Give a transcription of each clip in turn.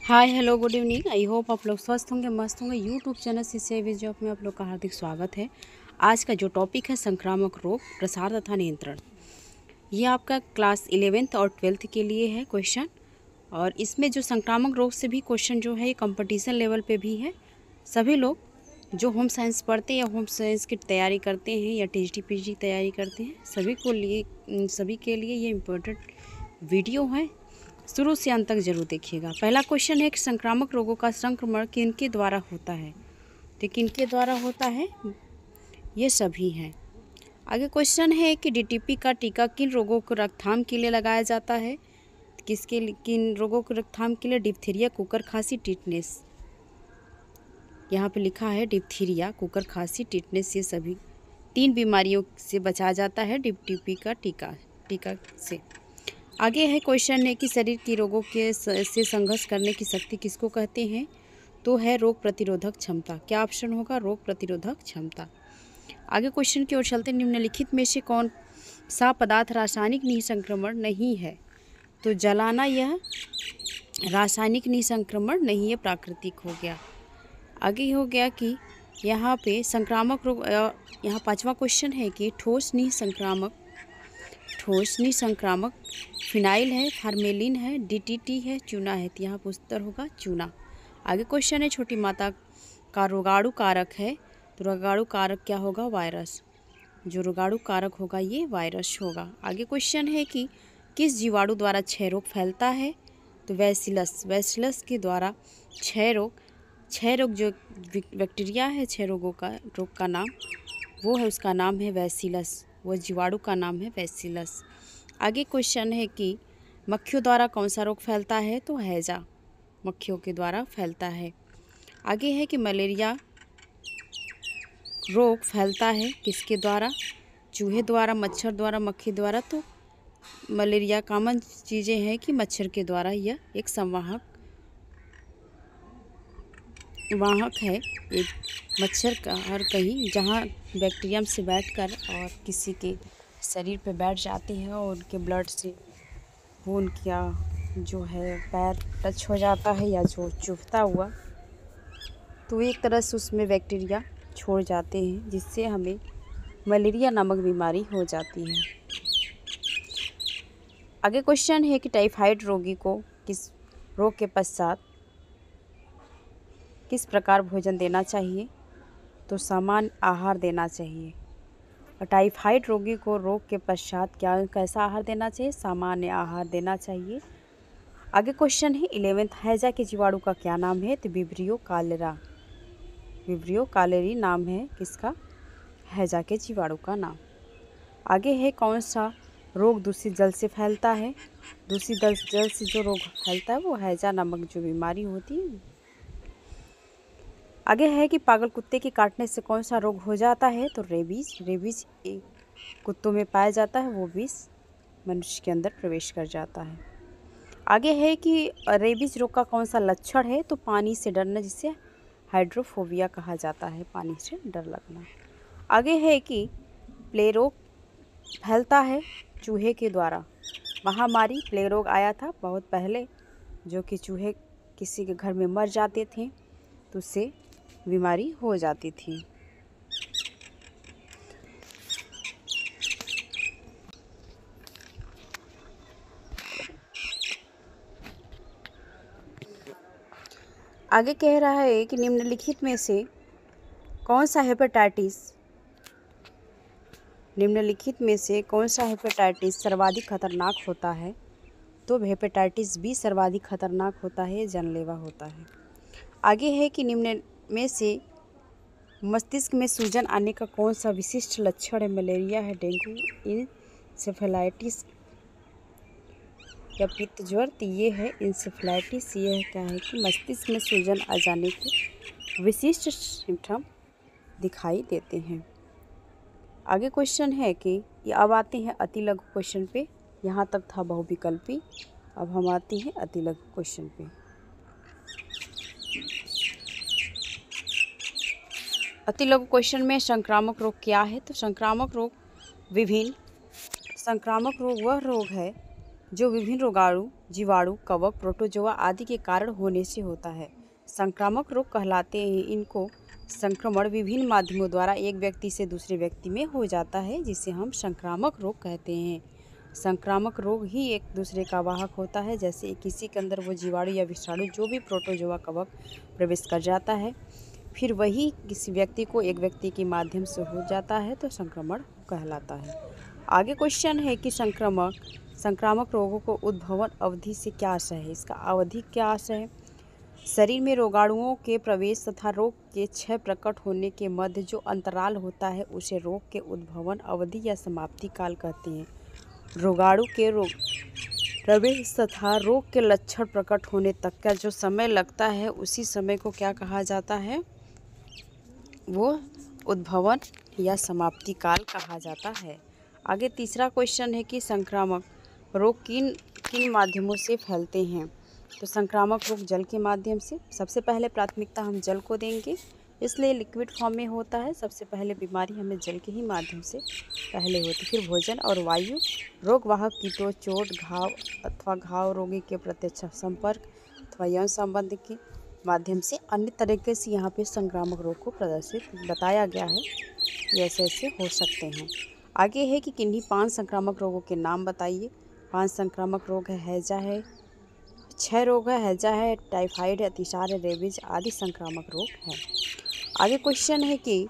Hi hello good evening. I hope आप लोग स्वस्थ होंगे, मस्त होंगे। यूट्यूब चैनल सिंचाई जॉब में आप लोग का हार्दिक स्वागत है। आज का जो टॉपिक है संक्रामक रोग प्रसार तथा नियंत्रण, ये आपका क्लास 11th और 12th के लिए है क्वेश्चन। और इसमें जो संक्रामक रोग से भी क्वेश्चन जो है ये कंपटीशन लेवल पे भी है। सभी लोग जो होम साइंस पढ़ते हैं या होम साइंस की तैयारी करते हैं या टीजीटी पीजी की तैयारी करते हैं, सभी के लिए ये इम्पोर्टेंट वीडियो है। शुरू से अंत तक जरूर देखिएगा। पहला क्वेश्चन है कि संक्रामक रोगों का संक्रमण किनके द्वारा होता है। तो किनके द्वारा होता है, ये सभी हैं। आगे क्वेश्चन है कि डीटीपी का टीका किन रोगों को रोकथाम के लिए लगाया जाता है। किन रोगों को रोकथाम के लिए? डिप्थीरिया, कुकर खांसी, टिटनेस। यहाँ पे लिखा है डिप्थीरिया, कुकर खांसी, टिटनेस, ये सभी 3 बीमारियों से बचाया जाता है डीटीपी का टीका से। आगे है क्वेश्चन है कि शरीर की रोगों के से संघर्ष करने की शक्ति किसको कहते हैं। तो है रोग प्रतिरोधक क्षमता। क्या ऑप्शन होगा? रोग प्रतिरोधक क्षमता। आगे क्वेश्चन की ओर चलते, निम्नलिखित में से कौन सा पदार्थ रासायनिक निसंक्रमण नहीं है। तो जलाना यह रासायनिक निसंक्रमण नहीं है, प्राकृतिक हो गया। आगे हो गया कि यहाँ पे संक्रामक रोग, यहाँ 5वां क्वेश्चन है कि ठोस निसंक्रामक फिनाइल है, फार्मेलिन है, डीटीटी है, चूना है। तो यहाँ पर उत्तर होगा चूना। आगे क्वेश्चन है छोटी माता का रोगाणु कारक है। तो रोगाणु कारक क्या होगा? वायरस। जो रोगाणु कारक होगा ये वायरस होगा। आगे क्वेश्चन है कि किस जीवाणु द्वारा क्षय रोग फैलता है। तो बैसिलस के द्वारा क्षय रोग जो बैक्टीरिया है, क्षय रोग का नाम वो है, उसका नाम है बैसिलस। वो जीवाणु का नाम है बैसिलस। आगे क्वेश्चन है कि मक्खियों द्वारा कौन सा रोग फैलता है। तो हैजा मक्खियों के द्वारा फैलता है। आगे है कि मलेरिया रोग फैलता है किसके द्वारा? चूहे द्वारा, मच्छर द्वारा, मक्खी द्वारा। तो मलेरिया कॉमन चीज़ें हैं कि मच्छर के द्वारा यह एक वाहक है। एक मच्छर का हर कहीं जहाँ बैक्टीरियम से बैठकर और किसी के शरीर पे बैठ जाती है और उनके ब्लड से वो उनका जो है पैर टच हो जाता है या जो चुभता हुआ, तो एक तरह से उसमें बैक्टीरिया छोड़ जाते हैं, जिससे हमें मलेरिया नामक बीमारी हो जाती है। आगे क्वेश्चन है कि टाइफाइड रोगी को किस रोग के पश्चात किस प्रकार भोजन देना चाहिए। तो सामान्य आहार देना चाहिए। और टाइफाइड रोगी को रोग के पश्चात कैसा आहार देना चाहिए? सामान्य आहार देना चाहिए। आगे क्वेश्चन है 11th, हैजा के जीवाणु का क्या नाम है। तो विब्रियो कालेरी नाम है किसका? हैजा के जीवाणु का नाम। आगे है कौन सा रोग दूषित जल से फैलता है। दूषित जल से जो रोग फैलता है वो हैजा नामक जो बीमारी होती है। आगे है कि पागल कुत्ते के काटने से कौन सा रोग हो जाता है। तो रेबीज कुत्तों में पाया जाता है, वो विष मनुष्य के अंदर प्रवेश कर जाता है। आगे है कि रेबीज रोग का कौन सा लक्षण है। तो पानी से डरना, जिसे हाइड्रोफोबिया कहा जाता है, पानी से डर लगना। आगे है कि प्ले रोग फैलता है चूहे के द्वारा। महामारी प्ले रोग आया था बहुत पहले, जो कि चूहे किसी के घर में मर जाते थे तो उससे बीमारी हो जाती थी। आगे कह रहा है कि निम्नलिखित में से कौन सा हेपेटाइटिस सर्वाधिक खतरनाक होता है। तो हेपेटाइटिस बी सर्वाधिक खतरनाक होता है, जानलेवा होता है। आगे है कि निम्न में से मस्तिष्क में सूजन आने का कौन सा विशिष्ट लक्षण है। मलेरिया है, डेंगू, इंसेफेलाइटिस या पित्त ज्वर। तो ये है इंसेफेलाइटिस। ये है क्या है कि मस्तिष्क में सूजन आ जाने के विशिष्ट सिम्टम दिखाई देते हैं। आगे क्वेश्चन है कि ये अब आते हैं अति लघु क्वेश्चन पे। यहाँ तक था बहुविकल्पी, अब हम आते हैं अति लघु क्वेश्चन पे। अति लघु क्वेश्चन में संक्रामक रोग क्या है। तो संक्रामक रोग वह रोग है जो विभिन्न रोगाणु, जीवाणु, कवक, प्रोटोजोआ आदि के कारण होने से होता है। संक्रामक रोग कहलाते हैं। इनको संक्रमण विभिन्न माध्यमों द्वारा एक व्यक्ति से दूसरे व्यक्ति में हो जाता है, जिसे हम संक्रामक रोग कहते हैं। संक्रामक रोग ही एक दूसरे का वाहक होता है, जैसे किसी के अंदर वो जीवाणु या विषाणु जो भी प्रोटोजोआ, कवक प्रवेश कर जाता है, फिर वही किसी व्यक्ति को एक व्यक्ति के माध्यम से हो जाता है, तो संक्रमण कहलाता है। आगे क्वेश्चन है कि संक्रामक रोगों को उद्भवन अवधि से क्या आशय है। इसका अवधि क्या आशय है? शरीर में रोगाणुओं के प्रवेश तथा रोग के क्षय प्रकट होने के मध्य जो अंतराल होता है उसे रोग के उद्भवन अवधि या समाप्ति काल कहते हैं। रोगाणु के प्रवेश तथा रोग के लक्षण प्रकट होने तक का जो समय लगता है उसी समय को क्या कहा जाता है? वो उद्भवन या समाप्ति काल कहा जाता है। आगे तीसरा क्वेश्चन है कि संक्रामक रोग किन किन माध्यमों से फैलते हैं। तो संक्रामक रोग जल के माध्यम से, सबसे पहले प्राथमिकता हम जल को देंगे, इसलिए लिक्विड फॉर्म में होता है। सबसे पहले बीमारी हमें जल के ही माध्यम से पहले होती, फिर भोजन और वायु, रोगवाहक कीटों, चोट, घाव अथवा घाव रोगी के प्रत्यक्ष संपर्क अथवा यौन संबंध के माध्यम से। अन्य तरीके से यहाँ पे संक्रामक रोग को प्रदर्शित बताया गया है, ये ऐसे ऐसे हो सकते हैं। आगे है कि किन्हीं 5 संक्रामक रोगों के नाम बताइए। 5 संक्रामक रोग है हैजा है, 6 रोग है हैजा है, टाइफाइड है, अतिसार है, रेबीज आदि संक्रामक रोग है। आगे क्वेश्चन है कि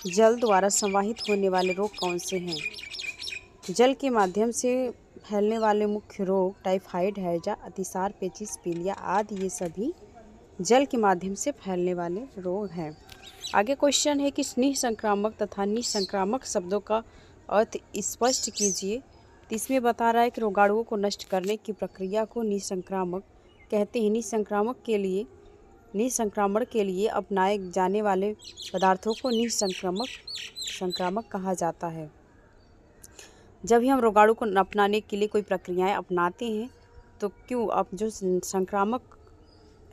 जल द्वारा संवाहित होने वाले रोग कौन से हैं। जल के माध्यम से फैलने वाले मुख्य रोग टाइफाइड, हैजा, अतिसार, पेचिश, पीलिया आदि ये सभी जल के माध्यम से फैलने वाले रोग हैं। आगे क्वेश्चन है कि निसंक्रामक तथा निसंक्रामक शब्दों का अर्थ स्पष्ट कीजिए। तो इसमें बता रहा है कि रोगाणुओं को नष्ट करने की प्रक्रिया को निसंक्रामक कहते हैं। निसंक्रामण के लिए अपनाए जाने वाले पदार्थों को संक्रामक कहा जाता है। जब भी हम रोगाणु को अपनाने के लिए कोई प्रक्रियाएं अपनाते हैं तो अब जो संक्रामक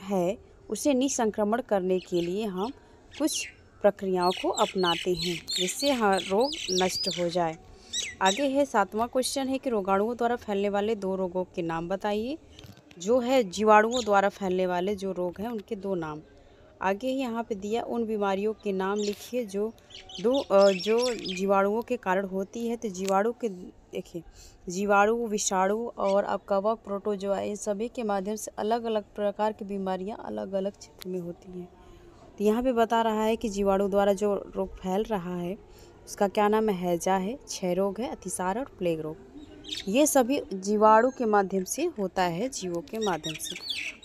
है उसे निसंक्रमण करने के लिए हम कुछ प्रक्रियाओं को अपनाते हैं, जिससे रोग नष्ट हो जाए। आगे है 7वां क्वेश्चन है कि रोगाणुओं द्वारा फैलने वाले 2 रोगों के नाम बताइए। जो है जीवाणुओं द्वारा फैलने वाले जो रोग हैं उनके 2 नाम। आगे यहाँ पे दिया उन बीमारियों के नाम लिखिए जो जीवाणुओं के कारण होती है। तो जीवाणु के देखिए, जीवाणु, विषाणु और कवक, प्रोटोजोआ, इन सभी के माध्यम से अलग अलग प्रकार की बीमारियां अलग अलग क्षेत्र में होती हैं। तो यहाँ पे बता रहा है कि जीवाणु द्वारा जो रोग फैल रहा है उसका क्या नाम है? हैजा है, क्षय रोग है, अतिसार और प्लेग रोग। ये सभी जीवाणु के माध्यम से होता है, जीवों के माध्यम से।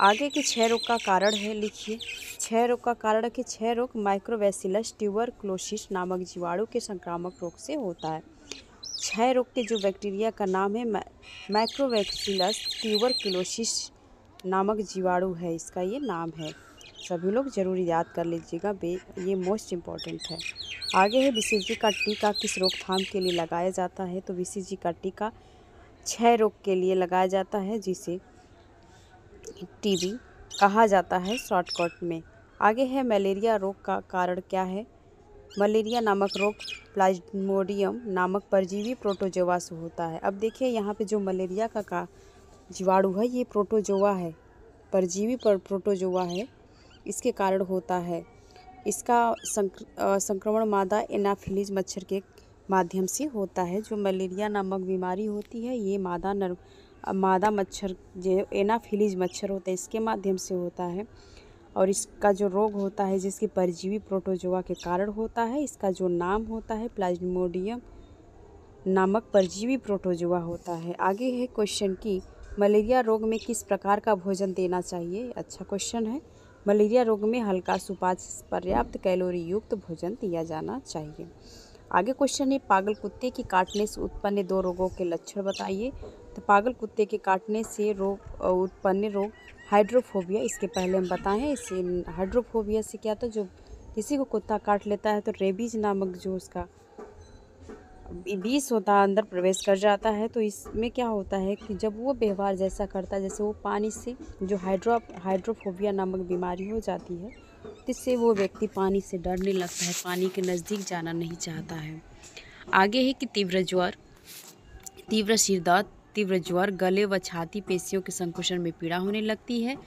आगे के क्षय रोग का कारण है, लिखिए। क्षय रोग का कारण है कि क्षय रोग माइक्रोबैसिलस ट्यूबरक्लोसिस नामक जीवाणु के संक्रामक रोग से होता है। क्षय रोग के जो बैक्टीरिया का नाम है माइक्रोबैसिलस ट्यूबरक्लोसिस नामक जीवाणु है, इसका ये नाम है। सभी लोग जरूर याद कर लीजिएगा, ये मोस्ट इम्पॉर्टेंट है। आगे है बीसीजी का टीका किस रोकथाम के लिए लगाया जाता है। तो बीसीजी का टीका क्षय रोग के लिए लगाया जाता है, जिसे टीबी कहा जाता है शॉर्टकट में। आगे है मलेरिया रोग का कारण क्या है। मलेरिया नामक रोग प्लाज्मोडियम नामक परजीवी प्रोटोजोआ से होता है। अब देखिए यहाँ पे जो मलेरिया का जीवाणु है ये प्रोटोजोआ है, परजीवी प्रोटोजोआ है, इसके कारण होता है। इसका संक्रमण मादा एनाफिलीज मच्छर के माध्यम से होता है। जो मलेरिया नामक बीमारी होती है ये मादा मच्छर जो एनाफिलीज मच्छर होता है इसके माध्यम से होता है। और इसका जो रोग होता है जिसकी परजीवी प्रोटोजोआ के कारण होता है, इसका जो नाम होता है प्लाज्मोडियम नामक परजीवी प्रोटोजोआ होता है। आगे है क्वेश्चन की मलेरिया रोग में किस प्रकार का भोजन देना चाहिए। अच्छा क्वेश्चन है। मलेरिया रोग में हल्का सुपाच्य पर्याप्त कैलोरी युक्त भोजन दिया जाना चाहिए। आगे क्वेश्चन है पागल कुत्ते के काटने से उत्पन्न 2 रोगों के लक्षण बताइए। तो पागल कुत्ते के काटने से उत्पन्न रोग हाइड्रोफोबिया, इसके पहले हम बताएं। इस हाइड्रोफोबिया से क्या था, जो किसी को कुत्ता काट लेता है तो रेबीज नामक जो उसका विष होता है अंदर प्रवेश कर जाता है। तो इसमें क्या होता है कि जब वो व्यवहार जैसा करता है, जैसे वो पानी से जो हाइड्रोफोबिया नामक बीमारी हो जाती है, जिससे वो व्यक्ति पानी से डरने लगता है, पानी के नज़दीक जाना नहीं चाहता है। आगे है कि तीव्र ज्वर, तीव्र सिर दर्द, तीव्र ज्वर, गले व छाती पेशियों के संकुचन में पीड़ा होने लगती है,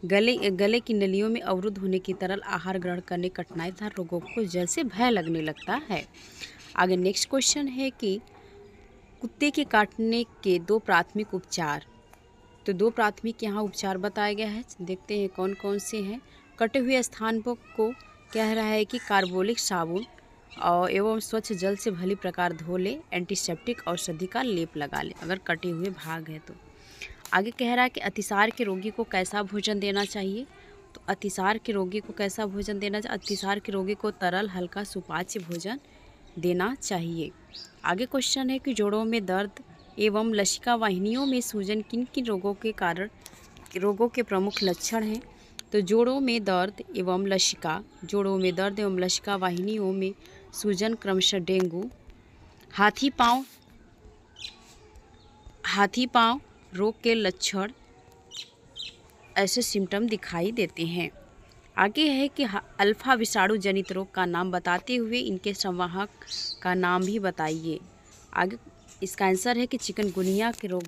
गले की नलियों में अवरुद्ध होने की तरल आहार ग्रहण करने कठिनाई तथा रोगों को जल से भय लगने लगता है। आगे नेक्स्ट क्वेश्चन है कि कुत्ते के काटने के 2 प्राथमिक उपचार। तो 2 प्राथमिक यहाँ उपचार बताया गया है, देखते हैं कौन कौन से हैं। कटे हुए स्थान को कह रहा है कि कार्बोलिक साबुन और एवं स्वच्छ जल से भली प्रकार धो ले, एंटीसेप्टिक औषधि का लेप लगा ले अगर कटे हुए भाग है तो। आगे कह रहा है कि अतिसार के रोगी को कैसा भोजन देना चाहिए। तो अतिसार के रोगी को कैसा भोजन देना चाहिए? अतिसार के रोगी को तरल हल्का सुपाच्य भोजन देना चाहिए। आगे क्वेश्चन है कि जोड़ों में दर्द एवं लसिका वाहिनियों में सूजन किन किन रोगों के प्रमुख लक्षण हैं। तो जोड़ों में दर्द एवं लसिका वाहिनियों में सूजन क्रमशः डेंगू, हाथी पांव रोग के लक्षण ऐसे सिम्टम दिखाई देते हैं। आगे है कि अल्फा विषाणु जनित रोग का नाम बताते हुए इनके संवाहक का नाम भी बताइए। आगे इसका आंसर है कि चिकनगुनिया के रोग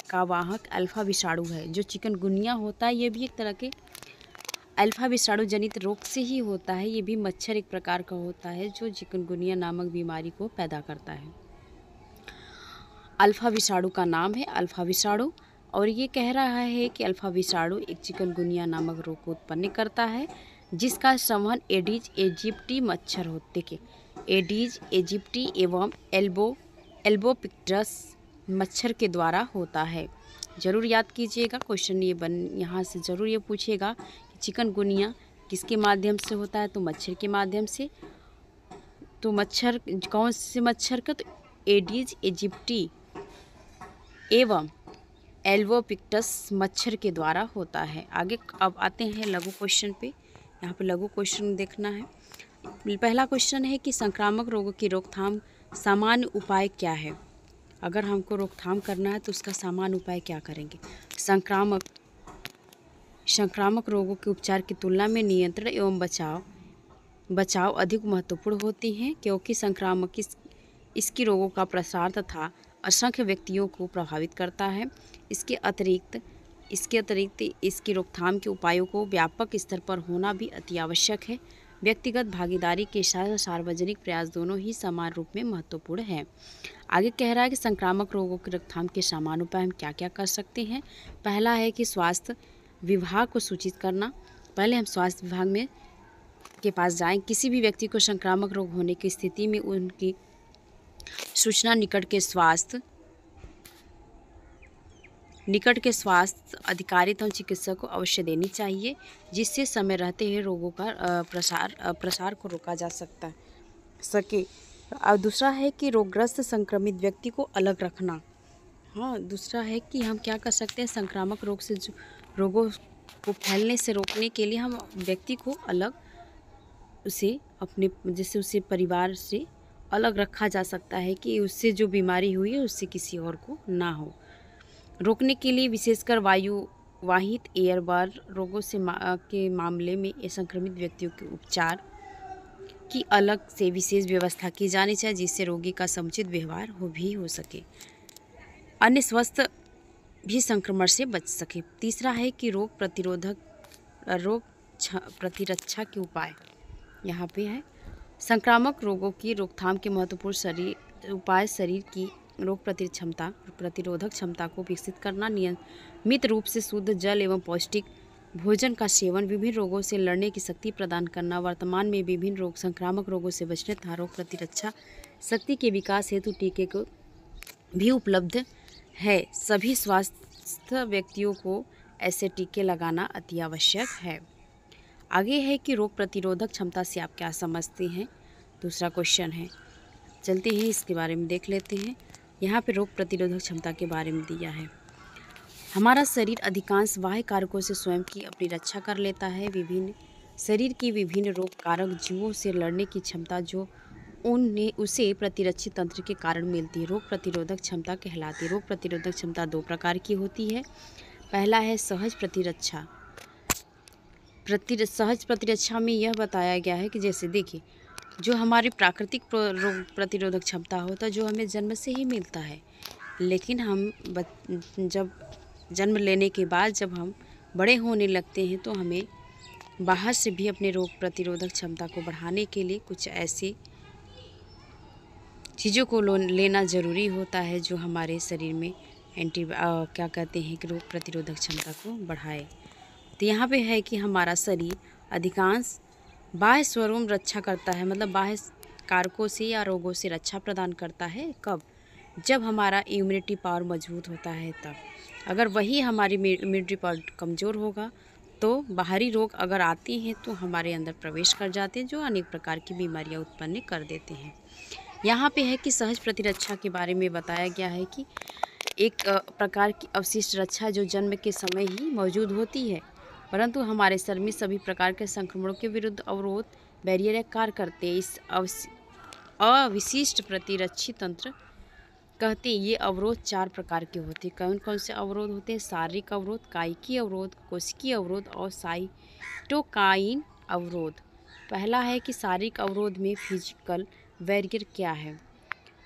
का वाहक अल्फा विषाणु है। जो चिकनगुनिया होता है ये भी एक तरह के अल्फा विषाणु जनित रोग से ही होता है। ये भी मच्छर एक प्रकार का होता है जो चिकनगुनिया नामक बीमारी को पैदा करता है। अल्फा विषाणु का नाम है अल्फा विषाणु, और ये कह रहा है कि अल्फा विषाणु एक चिकनगुनिया नामक रोग को उत्पन्न करता है जिसका संवहन एडीज एजिप्टी मच्छर होते के एडीज एजिप्टी एवं एल्बोपिक्टस मच्छर के द्वारा होता है। जरूर याद कीजिएगा, क्वेश्चन यहाँ से ज़रूर ये पूछेगा कि चिकनगुनिया किसके माध्यम से होता है। तो मच्छर के माध्यम से। तो मच्छर कौन से मच्छर का? तो एडीज एजिप्टी एवं एल्बोपिक्टस मच्छर के द्वारा होता है। आगे अब आते हैं लघु क्वेश्चन पे। यहाँ पे लघु क्वेश्चन देखना है। पहला क्वेश्चन है कि संक्रामक रोगों की रोकथाम सामान्य उपाय क्या है। अगर हमको रोकथाम करना है तो उसका सामान्य उपाय क्या करेंगे। संक्रामक रोगों के उपचार की तुलना में नियंत्रण एवं बचाव अधिक महत्वपूर्ण होती हैं क्योंकि संक्रामक इसकी रोगों का प्रसार तथा असंख्य व्यक्तियों को प्रभावित करता है। इसके अतिरिक्त इसकी रोकथाम के उपायों को व्यापक स्तर पर होना भी अति आवश्यक है। व्यक्तिगत भागीदारी के साथ सार्वजनिक प्रयास दोनों ही समान रूप में महत्वपूर्ण है। आगे कह रहा है कि संक्रामक रोगों की रोकथाम के सामान्य उपाय हम क्या क्या कर सकते हैं। पहला है कि स्वास्थ्य विभाग को सूचित करना। पहले हम स्वास्थ्य विभाग के पास जाएं। किसी भी व्यक्ति को संक्रामक रोग होने की स्थिति में उनकी सूचना निकट के स्वास्थ्य अधिकारी एवं चिकित्सक को अवश्य देनी चाहिए, जिससे समय रहते हुए रोगों का प्रसार को रोका जा सके। और दूसरा है कि रोगग्रस्त संक्रमित व्यक्ति को अलग रखना। हाँ, दूसरा है कि हम क्या कर सकते हैं, संक्रामक रोग से रोगों को फैलने से रोकने के लिए हम व्यक्ति को अलग उसे परिवार से अलग रखा जा सकता है कि उससे जो बीमारी हुई है उससे किसी और को ना हो। रोकने के लिए विशेषकर वाहित एयरबॉर्न रोगों के मामले में संक्रमित व्यक्तियों के उपचार की अलग से विशेष व्यवस्था की जानी चाहिए, जिससे रोगी का समुचित व्यवहार हो सके, अन्य स्वस्थ भी संक्रमण से बच सके। तीसरा है कि रोग प्रतिरक्षा के उपाय यहाँ पे है। संक्रामक रोगों की रोकथाम के महत्वपूर्ण उपाय शरीर की रोग प्रतिरोधक क्षमता को विकसित करना, नियमित रूप से शुद्ध जल एवं पौष्टिक भोजन का सेवन, विभिन्न रोगों से लड़ने की शक्ति प्रदान करना। वर्तमान में विभिन्न संक्रामक रोगों से बचने तथा रोग प्रतिरक्षा शक्ति के विकास हेतु टीके को भी उपलब्ध है। सभी स्वस्थ व्यक्तियों को ऐसे टीके लगाना अति आवश्यक है। आगे है कि रोग प्रतिरोधक क्षमता से आप क्या समझते हैं, दूसरा क्वेश्चन है। चलते हैं इसके बारे में देख लेते हैं। यहाँ पे रोग प्रतिरोधक क्षमता के बारे में दिया है। हमारा शरीर अधिकांश बाह्य कारकों से स्वयं की अपनी रक्षा कर लेता है। शरीर की विभिन्न रोग कारक जीवों से लड़ने की क्षमता जो उसे प्रतिरक्षी तंत्र के कारण मिलती है, रोग प्रतिरोधक क्षमता कहलाती है। रोग प्रतिरोधक क्षमता 2 प्रकार की होती है। पहला है सहज प्रतिरक्षा। सहज प्रतिरक्षा में यह बताया गया है कि जैसे देखिए, जो हमारी प्राकृतिक रोग प्रतिरोधक क्षमता होता है जो हमें जन्म से ही मिलता है, लेकिन जब जन्म लेने के बाद जब हम बड़े होने लगते हैं तो हमें बाहर से भी अपने रोग प्रतिरोधक क्षमता को बढ़ाने के लिए कुछ ऐसे चीज़ों को लेना ज़रूरी होता है जो हमारे शरीर में क्या कहते हैं कि रोग प्रतिरोधक क्षमता को बढ़ाए। तो यहाँ पे है कि हमारा शरीर अधिकांश बाह्य स्वरूप रक्षा करता है, मतलब बाह्य कारकों से या रोगों से रक्षा प्रदान करता है। कब? जब हमारा इम्यूनिटी पावर मजबूत होता है तब। अगर वही हमारी इम्यूनिटी पावर कमज़ोर होगा तो बाहरी रोग अगर आते हैं तो हमारे अंदर प्रवेश कर जाते हैं, जो अनेक प्रकार की बीमारियां उत्पन्न कर देते हैं। यहाँ पे है कि सहज प्रतिरक्षा के बारे में बताया गया है कि एक प्रकार की अवशिष्ट रक्षा जो जन्म के समय ही मौजूद होती है, परंतु हमारे शरीर में सभी प्रकार के संक्रमणों के विरुद्ध अवरोध बैरियर कार्य करते हैं। इस अविशिष्ट प्रतिरक्षी तंत्र कहते हैं। ये अवरोध 4 प्रकार के होते हैं। कौन कौन से अवरोध होते हैं? शारीरिक अवरोध, कायिकी अवरोध, कोशिकीय अवरोध और साइटोकाइन अवरोध। पहला है कि शारीरिक अवरोध में फिजिकल बैरियर क्या है?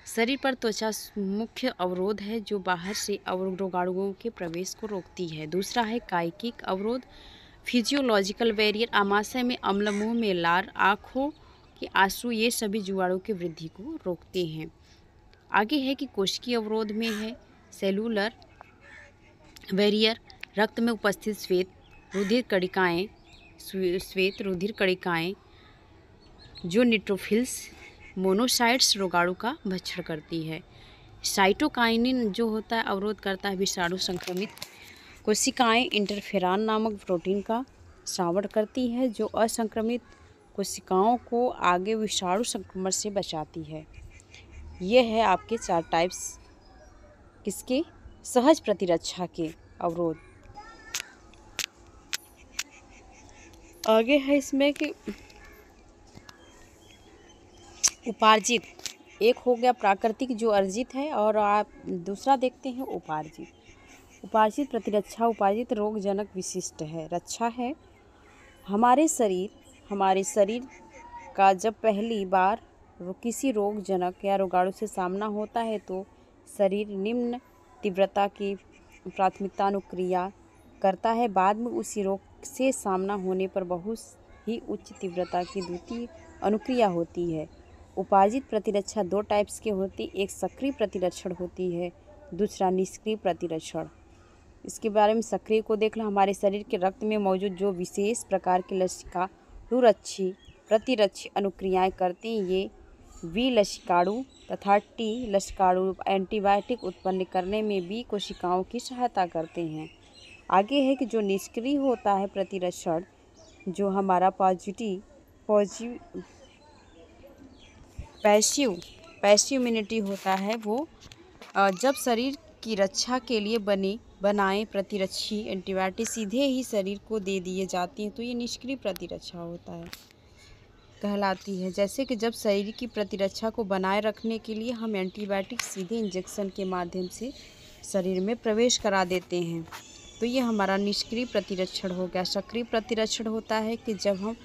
शरीर पर त्वचा मुख्य अवरोध है जो बाहर से रोगाणुओं के प्रवेश को रोकती है। दूसरा है कायिक अवरोध, फिजियोलॉजिकल बैरियर, आमाशय में अम्ल, मुंह में लार, आँखों के आंसू, ये सभी जीवाणु की वृद्धि को रोकते हैं। आगे है कि कोशिकीय अवरोध में है सेलुलर बैरियर, रक्त में उपस्थित श्वेत रुधिर कणिकाएं जो न्यूट्रोफिल्स मोनोसाइट्स रोगाणु का भक्षण करती है। साइटोकाइनिन जो होता है अवरोध करता है विषाणु संक्रमित कोशिकाएं, इंटरफेरॉन नामक प्रोटीन का स्रावण करती है जो असंक्रमित कोशिकाओं को आगे विषाणु संक्रमण से बचाती है। ये है आपके 4 टाइप्स किसके? सहज प्रतिरक्षा के अवरोध। आगे है इसमें कि उपार्जित, एक हो गया प्राकृतिक जो अर्जित है और आप दूसरा देखते हैं उपार्जित। उपार्जित प्रतिरक्षा, उपार्जित रोगजनक विशिष्ट है, रक्षा है। हमारे शरीर का जब पहली बार किसी रोगजनक या रोगाणु से सामना होता है तो शरीर निम्न तीव्रता की प्राथमिकता अनुक्रिया करता है। बाद में उसी रोग से सामना होने पर बहुत ही उच्च तीव्रता की द्वितीय अनुक्रिया होती है। उपार्जित प्रतिरक्षा 2 टाइप्स के होती, एक सक्रिय प्रतिरक्षण होती है, दूसरा निष्क्रिय प्रतिरक्षण। इसके बारे में सक्रिय को देख लो। हमारे शरीर के रक्त में मौजूद जो विशेष प्रकार के लसिकाणुरक्षी प्रतिरक्षी अनुक्रियाएं करते हैं, ये बी लसिकाणु तथा टी लसिकाणु एंटीबायोटिक उत्पन्न करने में बी कोशिकाओं की सहायता करते हैं। आगे है कि जो निष्क्रिय होता है प्रतिरक्षण, जो हमारा पैसिव इम्यूनिटी होता है, वो जब शरीर की रक्षा के लिए बनाए प्रतिरक्षी एंटीबायोटिक सीधे ही शरीर को दे दिए जाते हैं तो ये निष्क्रिय प्रतिरक्षा होता है कहलाती है। जैसे कि जब शरीर की प्रतिरक्षा को बनाए रखने के लिए हम एंटीबायोटिक सीधे इंजेक्शन के माध्यम से शरीर में प्रवेश करा देते हैं तो ये हमारा निष्क्रिय प्रतिरक्षण हो गया। सक्रिय प्रतिरक्षण होता है कि जब हम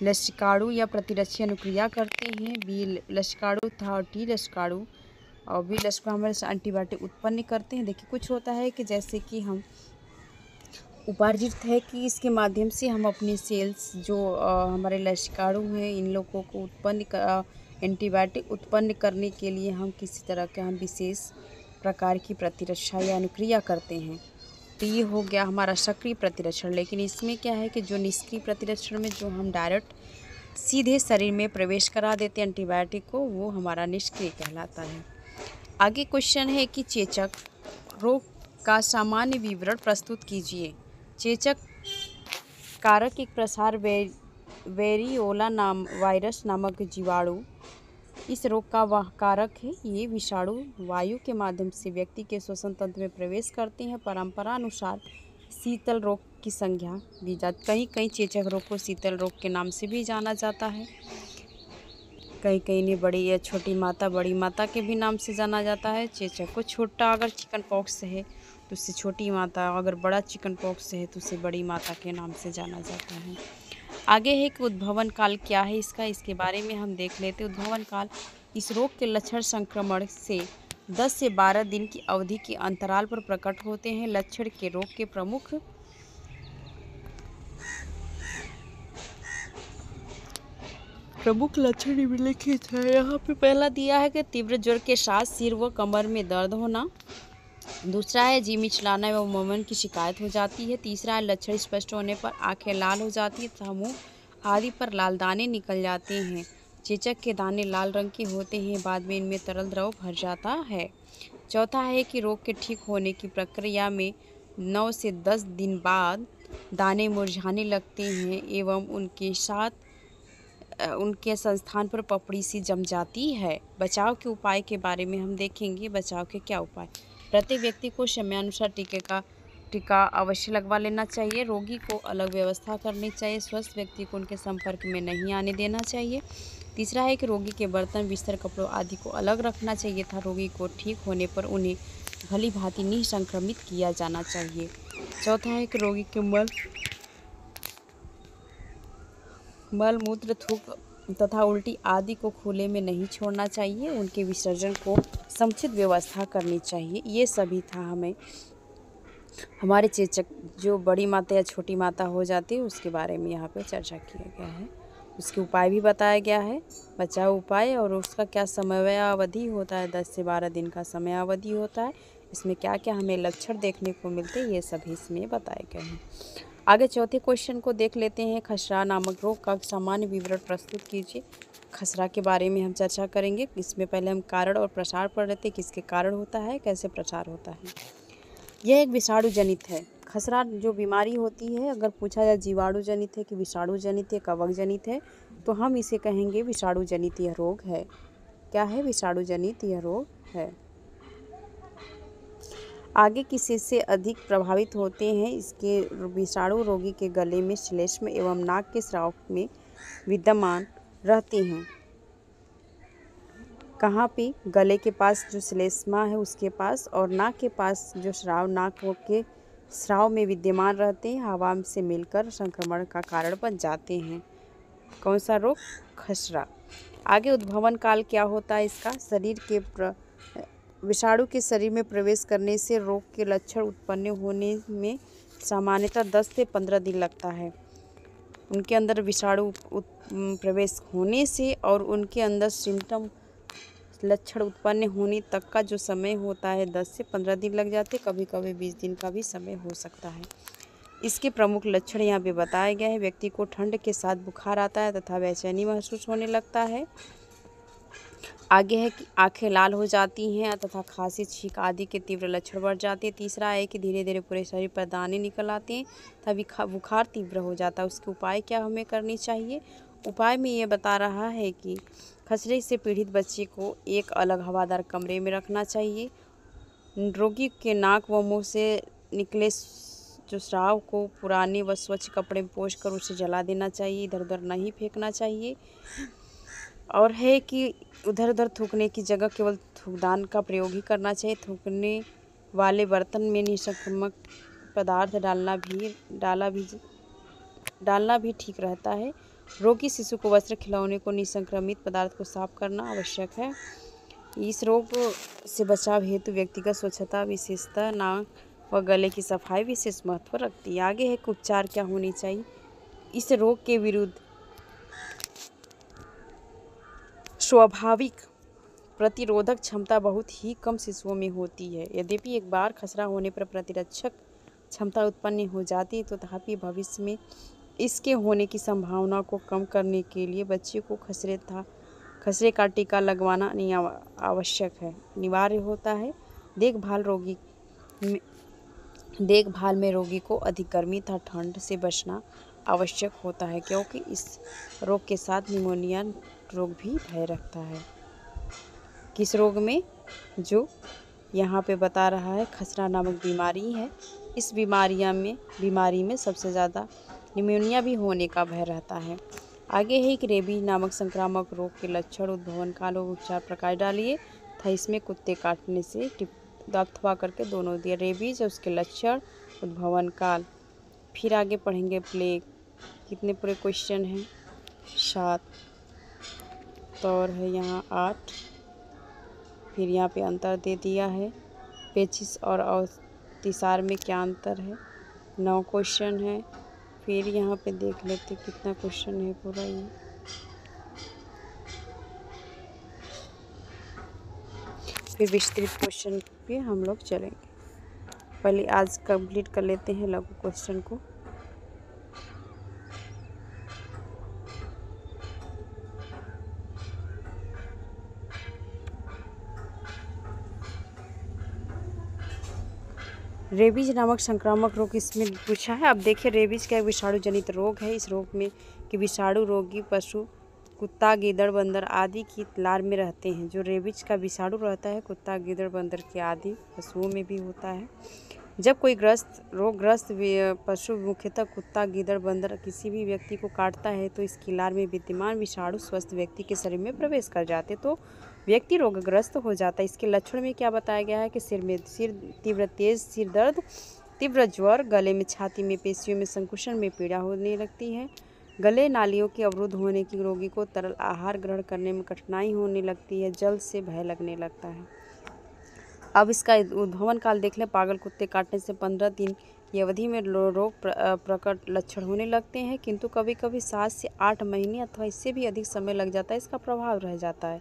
लसिकाणु या प्रतिरक्षी अनुक्रिया करते हैं, बी लसिकाणु तथा टी लसिकाणु और बी लसिकाणु हमारे एंटीबायोटिक उत्पन्न करते हैं। देखिए कुछ होता है कि जैसे कि हम उपार्जित है कि इसके माध्यम से हम अपनी सेल्स जो हमारे लसिकाणु हैं इन लोगों को एंटीबायोटिक उत्पन्न करने के लिए हम किसी तरह के विशेष प्रकार की प्रतिरक्षा या अनुक्रिया करते हैं। तो ये हो गया हमारा सक्रिय प्रतिरक्षण। लेकिन इसमें क्या है कि जो निष्क्रिय प्रतिरक्षण में जो हम डायरेक्ट सीधे शरीर में प्रवेश करा देते हैं एंटीबायोटिक को, वो हमारा निष्क्रिय कहलाता है। आगे क्वेश्चन है कि चेचक रोग का सामान्य विवरण प्रस्तुत कीजिए। चेचक कारक एक प्रसार वेरियोला वायरस नामक जीवाणु इस रोग का वह कारक है। ये विषाणु वायु के माध्यम से व्यक्ति के श्वसन तंत्र में प्रवेश करते हैं। परंपरा अनुसार शीतल रोग की संज्ञा दी जाती। कहीं चेचक रोग को शीतल रोग के नाम से भी जाना जाता है। कहीं ने बड़ी या छोटी माता, बड़ी माता के भी नाम से जाना जाता है। चेचक को छोटा अगर चिकन पॉक्स है तो उससे छोटी माता, अगर बड़ा चिकन पॉक्स है तो उसे बड़ी माता के नाम से जाना जाता है। आगे है कि उद्भवन काल क्या है इसका, इसके बारे में हम देख लेते हैं। उद्भवन काल, इस रोग के लक्षण संक्रमण से 10 से 12 दिन की अवधि के अंतराल पर प्रकट होते हैं। लक्षण के रोग के प्रमुख लक्षण निम्नलिखित है। यहाँ पे पहला दिया है कि तीव्र ज्वर के साथ सिर व कमर में दर्द होना। दूसरा है जी मिचलाना एवं वमन की शिकायत हो जाती है। तीसरा है लक्षण स्पष्ट होने पर आंखें लाल हो जाती है तथा मुंह आदि पर लाल दाने निकल जाते हैं। चेचक के दाने लाल रंग के होते हैं, बाद में इनमें तरल द्रव भर जाता है। चौथा है कि रोग के ठीक होने की प्रक्रिया में 9 से 10 दिन बाद दाने मुरझाने लगते हैं एवं उनके संस्थान पर पपड़ी सी जम जाती है। बचाव के उपाय के बारे में हम देखेंगे। बचाव के क्या उपाय? प्रत्येक व्यक्ति को समयानुसार टीका अवश्य लगवा लेना चाहिए। रोगी को अलग व्यवस्था करनी चाहिए। स्वस्थ व्यक्ति को उनके संपर्क में नहीं आने देना चाहिए। तीसरा है कि रोगी के बर्तन, बिस्तर, कपड़ों आदि को अलग रखना चाहिए था। रोगी को ठीक होने पर उन्हें भली भांति निसंक्रमित किया जाना चाहिए। चौथा है कि रोगी के मल मूत्र, थूक तथा उल्टी आदि को खुले में नहीं छोड़ना चाहिए। उनके विसर्जन को समुचित व्यवस्था करनी चाहिए। ये सभी था हमारे चेचक जो बड़ी माता या छोटी माता हो जाती है उसके बारे में यहाँ पे चर्चा किया गया है। उसके उपाय भी बताया गया है, बचाव उपाय, और उसका क्या समयावधि होता है। 10 से 12 दिन का समयावधि होता है। इसमें क्या क्या हमें लक्षण देखने को मिलते हैं ये सभी इसमें बताए गए हैं। आगे चौथे क्वेश्चन को देख लेते हैं। खसरा नामक रोग का सामान्य विवरण प्रस्तुत कीजिए। खसरा के बारे में हम चर्चा करेंगे। इसमें पहले हम कारण और प्रसार पढ़ रहे थे, किसके कारण होता है, कैसे प्रसार होता है। यह एक विषाणु जनित है। खसरा जो बीमारी होती है, अगर पूछा जाए जीवाणु जनित है कि विषाणु जनित है, कवक जनित है, तो हम इसे कहेंगे विषाणु जनित यह रोग है। क्या है? विषाणु जनित यह रोग है। आगे किसी से अधिक प्रभावित होते हैं। इसके विषाणु रोगी के गले में श्लेष्म एवं नाक के स्राव में विद्यमान रहते हैं। कहाँ पे? गले के पास जो श्लेष्मा है उसके पास, और नाक के पास जो नाक के स्राव में विद्यमान रहते हैं, हवा से मिलकर संक्रमण का कारण बन जाते हैं। कौन सा रोग? खसरा। आगे उद्भवन काल क्या होता है इसका? शरीर के विषाणु के शरीर में प्रवेश करने से रोग के लक्षण उत्पन्न होने में सामान्यतः 10 से 15 दिन लगता है। उनके अंदर विषाणु प्रवेश होने से और उनके अंदर सिम्टम लक्षण उत्पन्न होने तक का जो समय होता है 10 से 15 दिन लग जाते, कभी कभी 20 दिन का भी समय हो सकता है। इसके प्रमुख लक्षण यहाँ पे बताए गए हैं। व्यक्ति को ठंड के साथ बुखार आता है तथा बेचैनी महसूस होने लगता है। आगे है कि आंखें लाल हो जाती हैं तथा खांसी, छींक आदि के तीव्र लक्षण बढ़ जाते हैं। तीसरा है कि धीरे धीरे पूरे शरीर पर दाने निकल आते हैं तभी बुखार तीव्र हो जाता है। उसके उपाय क्या हमें करनी चाहिए? उपाय में ये बता रहा है कि खसरे से पीड़ित बच्चे को एक अलग हवादार कमरे में रखना चाहिए। रोगी के नाक व मुंह से निकले जो स्राव को पुराने व स्वच्छ कपड़े में पोंछकर उसे जला देना चाहिए। इधर उधर नहीं फेंकना चाहिए। और है कि उधर उधर थूकने की जगह केवल थूकदान का प्रयोग ही करना चाहिए। थूकने वाले बर्तन में निसंक्रमक पदार्थ डालना भी ठीक रहता है। रोगी शिशु को वस्त्र, खिलौने को निसंक्रमित पदार्थ को साफ करना आवश्यक है। इस रोग से बचाव हेतु व्यक्तिगत स्वच्छता, विशेषतः नाक व गले की सफाई विशेष महत्व रखती है। आगे है कि उपचार क्या होनी चाहिए। इस रोग के विरुद्ध स्वाभाविक प्रतिरोधक क्षमता बहुत ही कम शिशुओं में होती है। यद्यपि एक बार खसरा होने पर प्रतिरक्षक क्षमता उत्पन्न हो जाती है, तो तथापि भविष्य में इसके होने की संभावना को कम करने के लिए बच्चे को खसरे का टीका लगवाना आवश्यक है, अनिवार्य होता है। देखभाल में रोगी को अधिक गर्मी तथा ठंड से बचना आवश्यक होता है, क्योंकि इस रोग के साथ निमोनिया रोग भी भय रखता है। किस रोग में? जो यहाँ पे बता रहा है खसरा नामक बीमारी है। इस बीमारी में सबसे ज़्यादा निमोनिया भी होने का भय रहता है। आगे है कि रेबीज नामक संक्रामक रोग के लक्षण, उद्भवन काल और उपचार प्रकार डालिए था। इसमें कुत्ते काटने से दांत थपा करके दोनों दिए। रेबीज उसके लक्षण, उद्भवन काल। फिर आगे पढ़ेंगे प्लेग। कितने पूरे क्वेश्चन हैं? 7 तो और है यहाँ 8, फिर यहाँ पे अंतर दे दिया है, पेचिश और अतिसार में क्या अंतर है। 9 क्वेश्चन है। फिर यहाँ पे देख लेते कितना क्वेश्चन है पूरा ये। फिर विस्तृत क्वेश्चन पे हम लोग चलेंगे। पहले आज कंप्लीट कर लेते हैं लघु क्वेश्चन को। रेबीज नामक संक्रामक रोग इसमें पूछा है। अब देखिए, रेबीज क्या विषाणु जनित रोग है। इस रोग में कि विषाणु रोगी पशु कुत्ता, गीदड़, बंदर आदि की लार में रहते हैं। जो रेबीज का विषाणु रहता है कुत्ता, गीदड़, बंदर के आदि पशुओं में भी होता है। जब कोई रोगग्रस्त पशु, मुख्यतः कुत्ता, गीदड़, बंदर किसी भी व्यक्ति को काटता है तो इसकी लार में विद्यमान विषाणु स्वस्थ व्यक्ति के शरीर में प्रवेश कर जाते तो व्यक्ति रोगग्रस्त हो जाता है। इसके लक्षण में क्या बताया गया है कि तीव्र तेज सिर दर्द, तीव्र ज्वर, गले में, छाती में, पेशियों में संकुचन में पीड़ा होने लगती है, गले नालियों के अवरुद्ध होने की, रोगी को तरल आहार ग्रहण करने में कठिनाई होने लगती है, जल से भय लगने लगता है। अब इसका उद्भवन काल देख लें। पागल कुत्ते काटने से 15 दिन की अवधि में रोग प्रकट लक्षण होने लगते हैं, किंतु कभी कभी 7 से 8 महीने अथवा इससे भी अधिक समय लग जाता है, इसका प्रभाव रह जाता है।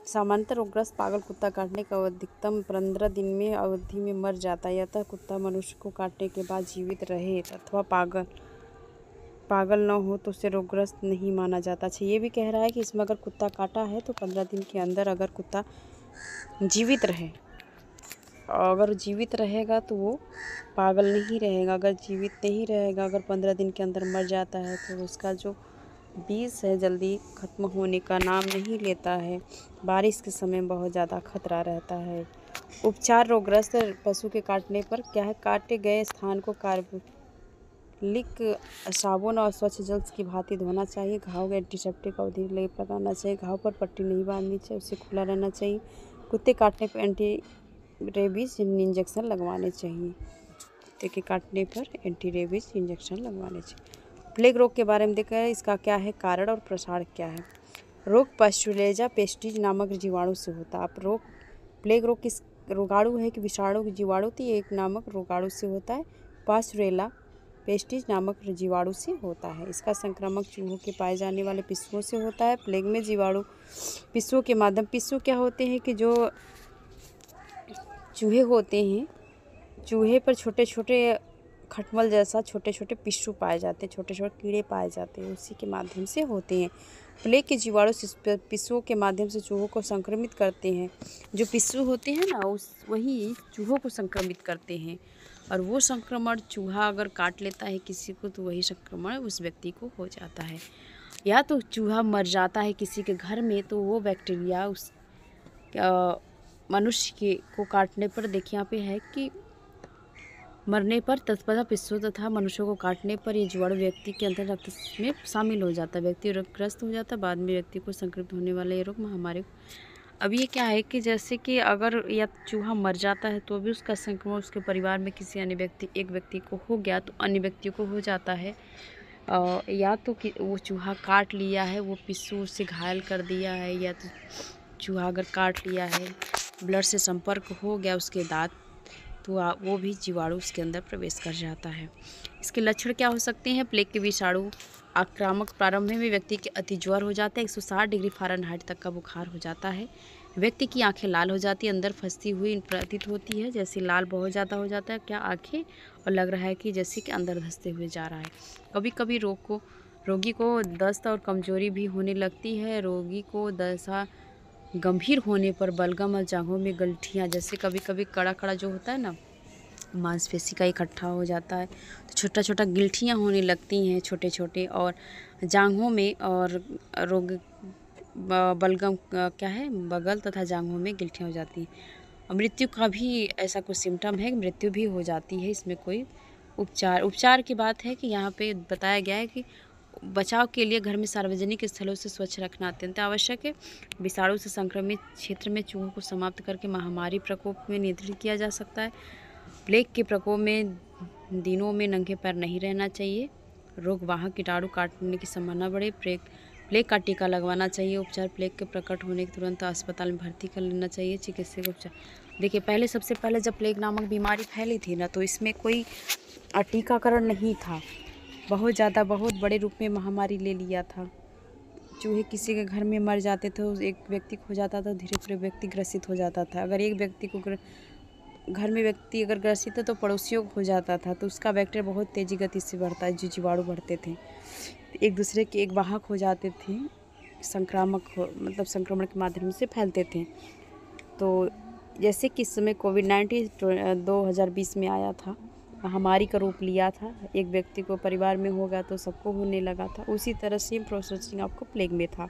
सामान्यतः रोगग्रस्त पागल कुत्ता काटने का अधिकतम 15 दिन में अवधि में मर जाता है। अतः कुत्ता मनुष्य को काटने के बाद जीवित रहे अथवा पागल न हो तो उसे रोगग्रस्त नहीं माना जाता। अच्छा, ये भी कह रहा है कि इसमें अगर कुत्ता काटा है तो 15 दिन के अंदर अगर कुत्ता जीवित रहे, अगर जीवित रहेगा तो वो पागल नहीं रहेगा। अगर जीवित नहीं रहेगा, अगर 15 दिन के अंदर मर जाता है तो उसका जो बीज है जल्दी ख़त्म होने का नाम नहीं लेता है। बारिश के समय बहुत ज़्यादा खतरा रहता है। उपचार रोगग्रस्त पशु के काटने पर क्या है, काटे गए स्थान को कार्बोलिक साबुन और स्वच्छ जल की भांति धोना चाहिए। घाव एंटीसेप्टिक अवधि लेप लगाना चाहिए। घाव पर पट्टी नहीं बांधनी चाहिए, उसे खुला रहना चाहिए। कुत्ते काटने पर एंटी रेबीज इंजेक्शन लगवाने चाहिए। कुत्ते के काटने पर एंटी रेबीज इंजेक्शन लगवाने चाहिए। प्लेग रोग के बारे में देखा है, इसका क्या है कारण और प्रसार क्या है। रोग पास्चुलेजा पेस्टिज नामक जीवाणु से होता है। प्लेग रोग किस रोगाणु है कि विषाणु जीवाणु थी एक नामक रोगाणु से होता है। पास्चुलेला पेस्टिज नामक जीवाणु से होता है। इसका संक्रामक चूहों के पाए जाने वाले पिस्सुओं से होता है। प्लेग में जीवाणु पिस्सुओं के माध्यम, पिस्सू क्या होते हैं कि जो चूहे होते हैं, चूहे पर छोटे छोटे खटमल जैसा छोटे छोटे पिस्सू पाए जाते हैं, छोटे छोटे कीड़े पाए जाते हैं, उसी के माध्यम से होते हैं। प्लेग के जीवाणु पिस्सुओं के माध्यम से चूहों को संक्रमित करते हैं। जो पिस्सू होते हैं ना, वही चूहों को संक्रमित करते हैं, और वो संक्रमण चूहा अगर काट लेता है किसी को तो वही संक्रमण उस व्यक्ति को हो जाता है। या तो चूहा मर जाता है किसी के घर में तो वो बैक्टीरिया उस मनुष्य को काटने पर, देखिए यहाँ पे है कि मरने पर तत्परता पिस्सू तथा मनुष्यों को काटने पर ये जीवाणु व्यक्ति के अंदर रक्त में शामिल हो जाता है, व्यक्ति रोगग्रस्त हो जाता है। बाद में व्यक्ति को संक्रमित होने वाला ये रोग महामारी। अब ये क्या है कि जैसे कि अगर या चूहा मर जाता है तो भी उसका संक्रमण उसके परिवार में किसी अन्य व्यक्ति एक व्यक्ति को हो गया तो अन्य व्यक्ति को हो जाता है। या तो कि वो चूहा काट लिया है, वो पिस्सू से घायल कर दिया है, या तो चूहा अगर काट लिया है, ब्लड से संपर्क हो गया उसके दांत, तो वो भी जीवाणु उसके अंदर प्रवेश कर जाता है। इसके लक्षण क्या हो सकते हैं। प्लेग के विषाणु आक्रामक प्रारंभ में व्यक्ति के अति ज्वर हो जाता है, 160 डिग्री फ़ारेनहाइट तक का बुखार हो जाता है। व्यक्ति की आंखें लाल हो जाती है, अंदर फंसती हुई प्रतीत होती है, जैसे लाल बहुत ज़्यादा हो जाता है क्या आंखें, और लग रहा है कि जैसे कि अंदर धंसते हुए जा रहा है। कभी कभी रोगी को दस्त और कमजोरी भी होने लगती है। रोगी को दशा गंभीर होने पर बलगम और जांघों में गलठियाँ, जैसे कभी कभी कड़ा कड़ा जो होता है ना, मांसपेशी का इकट्ठा हो जाता है तो छोटा छोटा गिलठियाँ होने लगती हैं छोटे छोटे, और जांघों में और बलगम क्या है, बगल तथा जांघों में गिलठियाँ हो जाती हैं। मृत्यु का भी ऐसा कुछ सिम्टम है, मृत्यु भी हो जाती है। इसमें कोई उपचार की बात है कि यहाँ पे बताया गया है कि बचाव के लिए घर में सार्वजनिक स्थलों से स्वच्छ रखना अत्यंत आवश्यक है। विषाणु से संक्रमित क्षेत्र में चूहों को समाप्त करके महामारी प्रकोप में नियंत्रित किया जा सकता है। प्लेग के प्रकोप में दिनों में नंगे पैर नहीं रहना चाहिए। रोग वाहक कीटाणु काटने की संभावना बढ़े। प्लेग का टीका लगवाना चाहिए। उपचार प्लेग के प्रकट होने के तुरंत अस्पताल में भर्ती कर लेना चाहिए। चिकित्सक उपचार देखिए, पहले सबसे पहले जब प्लेग नामक बीमारी फैली थी ना, तो इसमें कोई टीकाकरण नहीं था। बहुत बड़े रूप में महामारी ले लिया था। चूहे किसी के घर में मर जाते थे, एक व्यक्ति खो जाता था, धीरे धीरे व्यक्ति ग्रसित हो जाता था। अगर एक व्यक्ति को घर में व्यक्ति अगर ग्रसित है तो पड़ोसियों को हो जाता था, तो उसका वेक्टर बहुत तेज़ी गति से बढ़ता है, जो जीवाणु बढ़ते थे, एक दूसरे के एक वाहक हो जाते थे, मतलब संक्रमण के माध्यम से फैलते थे। तो जैसे कि इस समय कोविड-19 2020 में आया था, महामारी का रूप लिया था, एक व्यक्ति को परिवार में होगा तो सबको होने लगा था, उसी तरह सेम प्रोसेसिंग आपको प्लेग में था,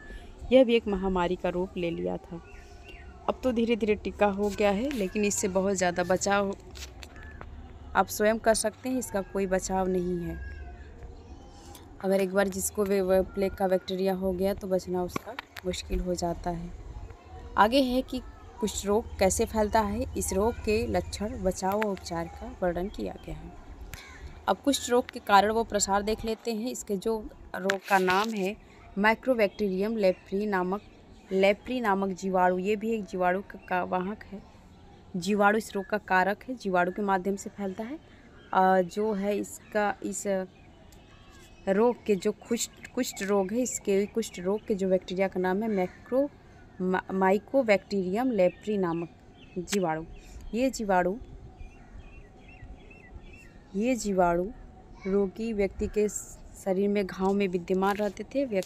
यह भी एक महामारी का रूप ले लिया था। अब तो धीरे धीरे टीका हो गया है, लेकिन इससे बहुत ज़्यादा बचाव आप स्वयं कर सकते हैं, इसका कोई बचाव नहीं है। अगर एक बार जिसको प्लेग का बैक्टीरिया हो गया तो बचना उसका मुश्किल हो जाता है। आगे है कि कुष्ठ रोग कैसे फैलता है, इस रोग के लक्षण, बचाव और उपचार का वर्णन किया गया है। अब कुष्ठ रोग के कारण वो प्रसार देख लेते हैं। इसके जो रोग का नाम है माइक्रोबैक्टीरियम लेप्री नामक जीवाणु, ये भी एक जीवाणु का वाहक है। जीवाणु इस रोग का कारक है, जीवाणु के माध्यम से फैलता है। जो है इसका इस रोग के जो कुष्ठ रोग है, इसके कुष्ठ रोग के जो बैक्टीरिया का नाम है माइकोबैक्टीरियम लेप्री नामक जीवाणु। ये जीवाणु रोगी व्यक्ति के शरीर में घाव में विद्यमान रहते थे।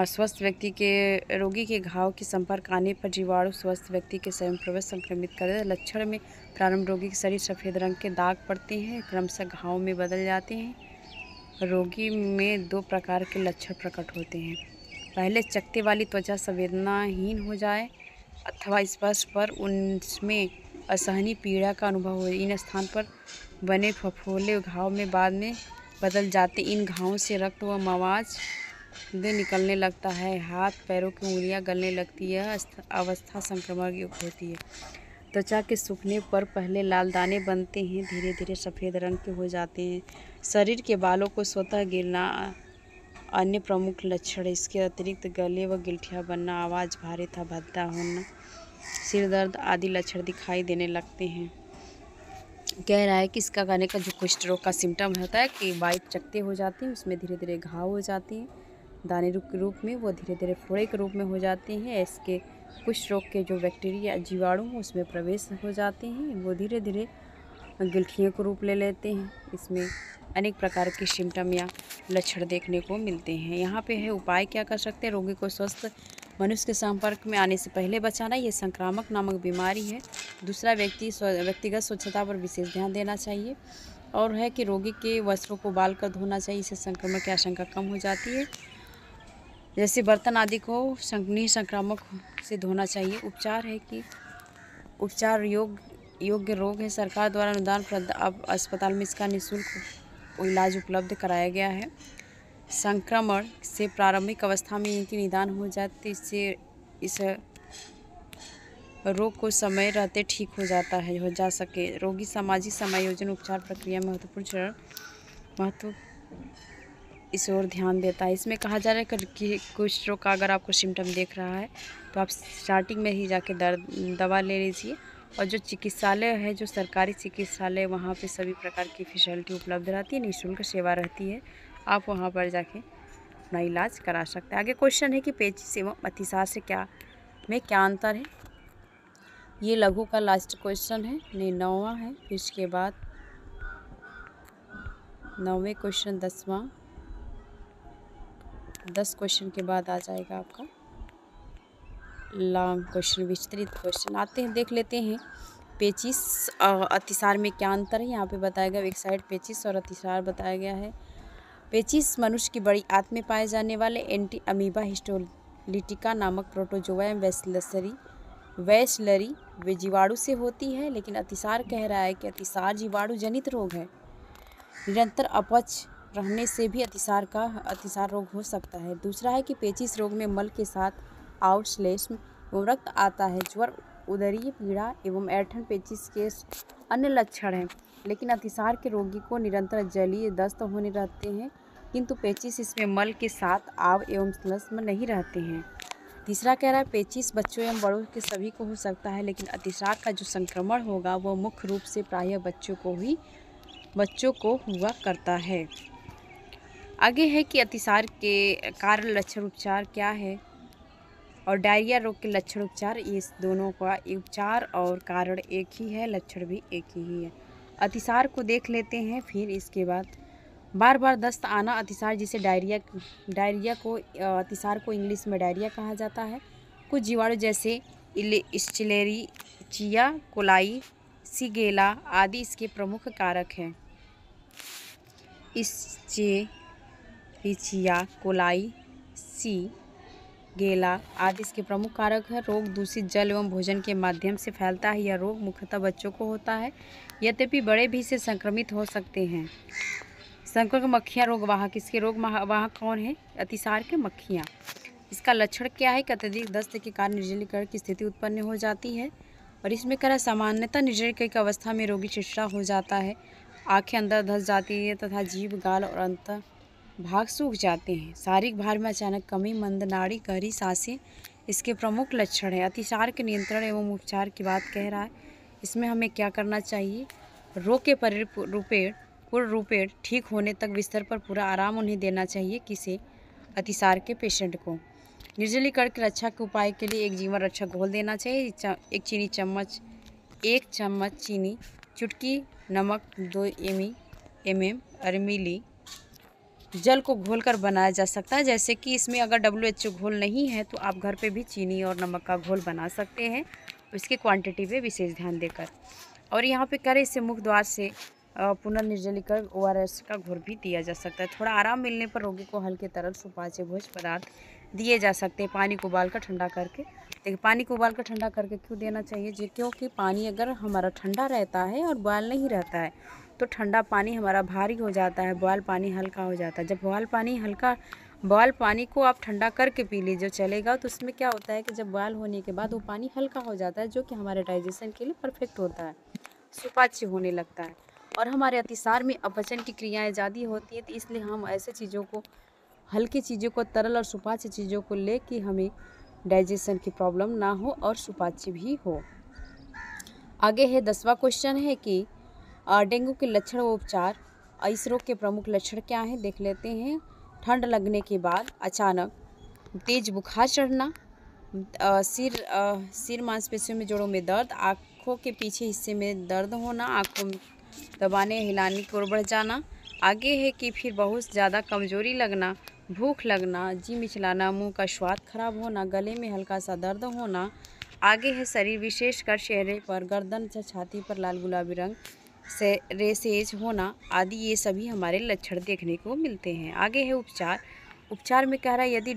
स्वस्थ व्यक्ति के रोगी के घाव के संपर्क आने पर जीवाणु स्वस्थ व्यक्ति के शरीर में प्रवेश संक्रमित कर देते हैं। लक्षण में प्रारंभ रोगी के शरीर सफ़ेद रंग के दाग पड़ते हैं, क्रमशः घाव में बदल जाते हैं। रोगी में 2 प्रकार के लक्षण प्रकट होते हैं। पहले चकत्ते वाली त्वचा संवेदनाहीन हो जाए अथवा स्पर्श पर उनमें असहनीय पीड़ा का अनुभव हो। इन स्थान पर बने फफोले घाव में बाद में बदल जाते। इन घावों से रक्त व मवाद निकलने लगता है। हाथ पैरों की उंगलियां गलने लगती है। अवस्था संक्रमण युक्त होती है। त्वचा के सूखने पर पहले लाल दाने बनते हैं, धीरे धीरे सफ़ेद रंग के हो जाते हैं। शरीर के बालों को स्वतः गिरना अन्य प्रमुख लक्षण। इसके अतिरिक्त गले व गिल्टियाँ बनना, आवाज़ भारी था भद्दा होना, सिर दर्द आदि लक्षण दिखाई देने लगते हैं। कह रहा है कि इसका कहने का जो कुष्ठ रोग का सिम्टम होता है कि वाइट चकत्ते हो जाते हैं, उसमें धीरे धीरे घाव हो जाते हैं, दाने के रूप में, वो धीरे धीरे फोड़े के रूप में हो जाते हैं। इसके कुष्ठ रोग के जो बैक्टीरिया जीवाणु हैं उसमें प्रवेश हो जाते हैं, वो धीरे धीरे गिल्टियों को रूप ले लेते हैं। इसमें अनेक प्रकार के सिम्टम या लक्षण देखने को मिलते हैं। यहाँ पे है उपाय क्या कर सकते हैं। रोगी को स्वस्थ मनुष्य के संपर्क में आने से पहले बचाना, ये संक्रामक नामक बीमारी है। दूसरा, व्यक्तिगत स्वच्छता पर विशेष ध्यान देना चाहिए। और है कि रोगी के वस्त्रों को बाल कर धोना चाहिए, इससे संक्रमण की आशंका कम हो जाती है। जैसे बर्तन आदि को संक्रामक से धोना चाहिए। उपचार है कि उपचार योग्य रोग है। सरकार द्वारा अनुदान अब अस्पताल में इसका निःशुल्क इलाज उपलब्ध कराया गया है। संक्रमण से प्रारंभिक अवस्था में इनकी निदान हो जाती, इससे इस रोग को समय रहते ठीक हो जा सके। रोगी सामाजिक समायोजन उपचार प्रक्रिया में महत्व इस ओर ध्यान देता है। इसमें कहा जा रहा है कि कुष्ठ रोग का अगर आपको सिम्टम देख रहा है तो आप स्टार्टिंग में ही जाके दवा ले लीजिए। और जो चिकित्सालय है, जो सरकारी चिकित्सालय, वहाँ पे सभी प्रकार की फैसिलिटी उपलब्ध रहती है, निःशुल्क सेवा रहती है। आप वहाँ पर जाके अपना इलाज करा सकते हैं। आगे क्वेश्चन है कि पेचिश एवं अतिसार से क्या अंतर है। ये लघु का लास्ट क्वेश्चन है, 9वां है। फिर इसके बाद 9वें क्वेश्चन 10 क्वेश्चन के बाद आ जाएगा आपका लॉन्ग क्वेश्चन, विस्तृत क्वेश्चन। आते हैं, देख लेते हैं पेचिश अतिसार में क्या अंतर है। यहाँ पे बताया गया, एक साइड पेचिश और अतिसार बताया गया है। पेचिश मनुष्य की बड़ी आंत में पाए जाने वाले एंटी अमीबा हिस्टोलिटिका नामक प्रोटोजोआ वैसलरी वे जीवाणु से होती है। लेकिन अतिसार कह रहा है कि अतिसार जीवाणु जनित रोग है। निरंतर अपच रहने से भी अतिसार रोग हो सकता है। दूसरा है कि पेचिश रोग में मल के साथ आउटश्लेष्म एवं रक्त आता है। ज्वर, उदरीय पीड़ा एवं ऐंठन पेचिश के अन्य लक्षण हैं। लेकिन अतिसार के रोगी को निरंतर जलीय दस्त होने रहते हैं। किंतु पेचिश इसमें मल के साथ आव एवं श्लेष्म नहीं रहते हैं। तीसरा कह रहा है पेचिश बच्चों एवं बड़ों के सभी को हो सकता है, लेकिन अतिसार का जो संक्रमण होगा वह मुख्य रूप से प्रायः बच्चों को हुआ करता है। आगे है कि अतिसार के कारण लक्षण उपचार क्या है और डायरिया रोग के लक्षण उपचार, ये दोनों का उपचार और कारण एक ही है, लक्षण भी एक ही है। अतिसार को देख लेते हैं। फिर इसके बाद बार बार दस्त आना अतिसार, जिसे डायरिया को अतिसार को इंग्लिश में डायरिया कहा जाता है। कुछ जीवाणु जैसे इस्चेरिचिया कोलाई, सीगेला आदि इसके प्रमुख कारक हैं। इस्चेरिचिया कोलाई, सीगेला आदि इसके प्रमुख कारक हैं। रोग दूषित जल एवं भोजन के माध्यम से फैलता है। यह रोग मुख्यतः बच्चों को होता है, यद्यपि बड़े भी इससे संक्रमित हो सकते हैं। संक्रमक मक्खियाँ रोगवाहक, इसके रोगवाहक कौन है? अतिसार के मक्खियाँ। इसका लक्षण क्या है कि अत्यधिक दस्त के कारण निर्जलीकरण की स्थिति उत्पन्न हो जाती है और इसमें कह रहा सामान्यतः निर्जलीकरण की अवस्था में रोगी चिड़चिड़ा हो जाता है, आंखें अंदर धंस जाती है तथा जीभ, गाल और अंत भाग सूख जाते हैं। शारीरिक भार में अचानक कमी, मंद नाड़ी, गहरी सांसें इसके प्रमुख लक्षण है। अतिसार के नियंत्रण एवं उपचार की बात कह रहा है। इसमें हमें क्या करना चाहिए? रोग के पूर्ण रूपेण ठीक होने तक बिस्तर पर पूरा आराम उन्हें देना चाहिए। किसे? अतिसार के पेशेंट को। निर्जलीकरण की रक्षा के उपाय के लिए एक जीवन रक्षक घोल देना चाहिए। एक चम्मच चीनी, चुटकी नमक, 2 मिली जल को घोलकर बनाया जा सकता है। जैसे कि इसमें अगर WHO घोल नहीं है तो आप घर पे भी चीनी और नमक का घोल बना सकते हैं, इसकी क्वांटिटी पे विशेष ध्यान देकर। और यहाँ पे करें इससे मुख द्वार से पुनर्निर्जलीकरण ORS का घोल भी दिया जा सकता है। थोड़ा आराम मिलने पर रोगी को हल्के तरल सुपाच्य भोज्य पदार्थ दिए जा सकते हैं। पानी को उबालकर ठंडा करके, देखिए पानी को उबालकर ठंडा करके क्यों देना चाहिए जी? क्योंकि पानी अगर हमारा ठंडा रहता है और बॉयल नहीं रहता है तो ठंडा पानी हमारा भारी हो जाता है, बॉयल पानी हल्का हो जाता है। जब बॉयल पानी को आप ठंडा करके पी लीजिए चलेगा, तो उसमें क्या होता है कि जब बॉयल होने के बाद वो पानी हल्का हो जाता है, जो कि हमारे डाइजेशन के लिए परफेक्ट होता है, सुपाच्य होने लगता है और हमारे अतिसार में अपचन की क्रियाएं ज़्यादा होती है। तो इसलिए हम ऐसे चीज़ों को, हल्की चीज़ों को, तरल और सुपाच्य चीज़ों को ले कि हमें डाइजेशन की प्रॉब्लम ना हो और सुपाच्य भी हो। आगे है 10वां क्वेश्चन है कि डेंगू के लक्षण व उपचार। इस रोग के प्रमुख लक्षण क्या हैं देख लेते हैं। ठंड लगने के बाद अचानक तेज बुखार चढ़ना, सिर मांसपेशियों में, जोड़ों में दर्द, आँखों के पीछे हिस्से में दर्द होना, आँखों में दबाने हिलाने की ओर बढ़ जाना। आगे है कि फिर बहुत ज़्यादा कमजोरी लगना, भूख लगना, जी मिचलाना, मुंह का स्वाद खराब होना, गले में हल्का सा दर्द होना। आगे है शरीर विशेषकर चेहरे पर, गर्दन से छाती पर लाल गुलाबी रंग से रेसेज होना आदि, ये सभी हमारे लक्षण देखने को मिलते हैं। आगे है उपचार में कह रहा है यदि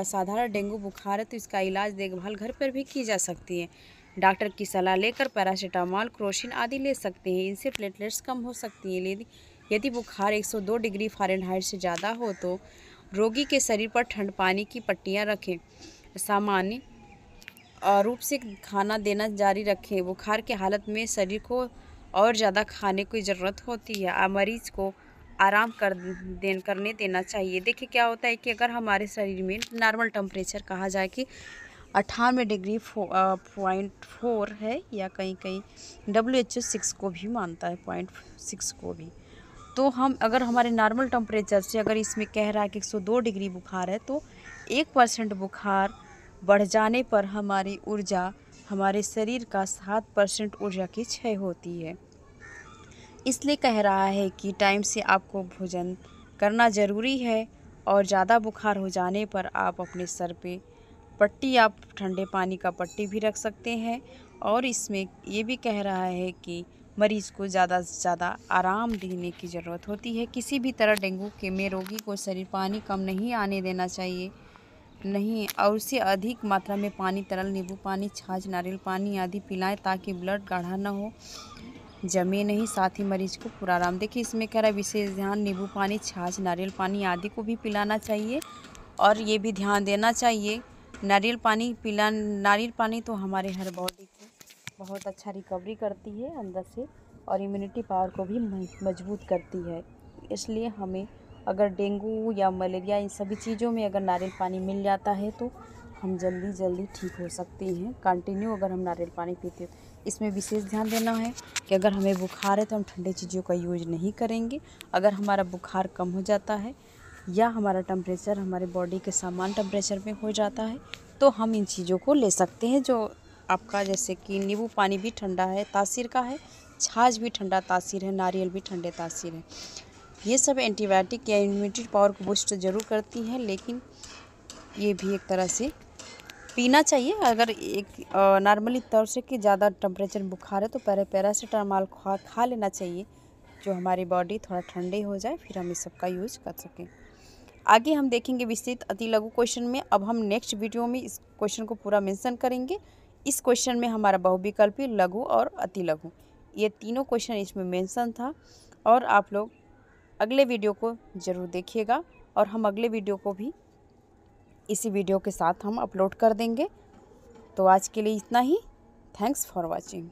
साधारण डेंगू बुखार है तो इसका इलाज देखभाल घर पर भी की जा सकती है। डॉक्टर की सलाह लेकर पैरासीटामोल, क्रोसिन आदि ले सकते हैं। इनसे प्लेटलेट्स कम हो सकती है। यदि बुखार 102 डिग्री फ़ारेनहाइट से ज़्यादा हो तो रोगी के शरीर पर ठंड पानी की पट्टियाँ रखें। सामान्य रूप से खाना देना जारी रखें। बुखार की हालत में शरीर को और ज़्यादा खाने की ज़रूरत होती है। मरीज़ को आराम करने देना चाहिए। देखिए क्या होता है कि अगर हमारे शरीर में नॉर्मल टेम्परेचर कहा जाए कि 98 डिग्री .4 है, या कहीं WHO 6 को भी मानता है, 0.6 को भी, तो हम अगर हमारे नॉर्मल टेम्परेचर से अगर इसमें कह रहा है कि 102 डिग्री बुखार है तो 1% बुखार बढ़ जाने पर हमारी ऊर्जा, हमारे शरीर का 7% ऊर्जा की क्षय होती है। इसलिए कह रहा है कि टाइम से आपको भोजन करना ज़रूरी है और ज़्यादा बुखार हो जाने पर आप अपने सर पे पट्टी, आप ठंडे पानी का पट्टी भी रख सकते हैं। और इसमें ये भी कह रहा है कि मरीज़ को ज़्यादा से ज़्यादा आराम देने की ज़रूरत होती है। किसी भी तरह डेंगू के में रोगी को शरीर पानी कम नहीं आने देना चाहिए, नहीं, और उससे अधिक मात्रा में पानी, तरल नींबू पानी, छाछ, नारियल पानी आदि पिलाएं ताकि ब्लड गाढ़ा न हो, जमे नहीं। साथ ही मरीज को पूरा आराम। देखिए इसमें कह रहा है विशेष ध्यान नींबू पानी, छाछ, नारियल पानी आदि को भी पिलाना चाहिए। और ये भी ध्यान देना चाहिए नारियल पानी तो हमारे हर बॉडी को बहुत अच्छा रिकवरी करती है अंदर से और इम्यूनिटी पावर को भी मजबूत करती है। इसलिए हमें अगर डेंगू या मलेरिया इन सभी चीज़ों में अगर नारियल पानी मिल जाता है तो हम जल्दी ठीक हो सकते हैं। कंटिन्यू अगर हम नारियल पानी पीते हैं, इसमें विशेष ध्यान देना है कि अगर हमें बुखार है तो हम ठंडी चीज़ों का यूज नहीं करेंगे। अगर हमारा बुखार कम हो जाता है या हमारा टेम्परेचर हमारे बॉडी के सामान्य टेम्परेचर में हो जाता है तो हम इन चीज़ों को ले सकते हैं। जो आपका जैसे कि नींबू पानी भी ठंडा है तासीर का है, छाछ भी ठंडा तासीर है, नारियल भी ठंडे तासीर है। ये सब एंटीबायोटिक या इम्यूनिटी पावर को बूस्ट ज़रूर करती हैं, लेकिन ये भी एक तरह से पीना चाहिए। अगर एक नॉर्मली तौर से कि ज़्यादा टेम्परेचर बुखार है तो पैरासीटामॉल खा लेना चाहिए, जो हमारी बॉडी थोड़ा ठंडी हो जाए, फिर हम इस सब का यूज कर सकें। आगे हम देखेंगे विस्तृत अति लघु क्वेश्चन में। अब हम नेक्स्ट वीडियो में इस क्वेश्चन को पूरा मेंशन करेंगे। इस क्वेश्चन में हमारा बहुविकल्पी, लघु और अति लघु, ये तीनों क्वेश्चन इसमें मेंशन था। और आप लोग अगले वीडियो को ज़रूर देखिएगा और हम अगले वीडियो को भी इसी वीडियो के साथ हम अपलोड कर देंगे। तो आज के लिए इतना ही। Thanks for watching.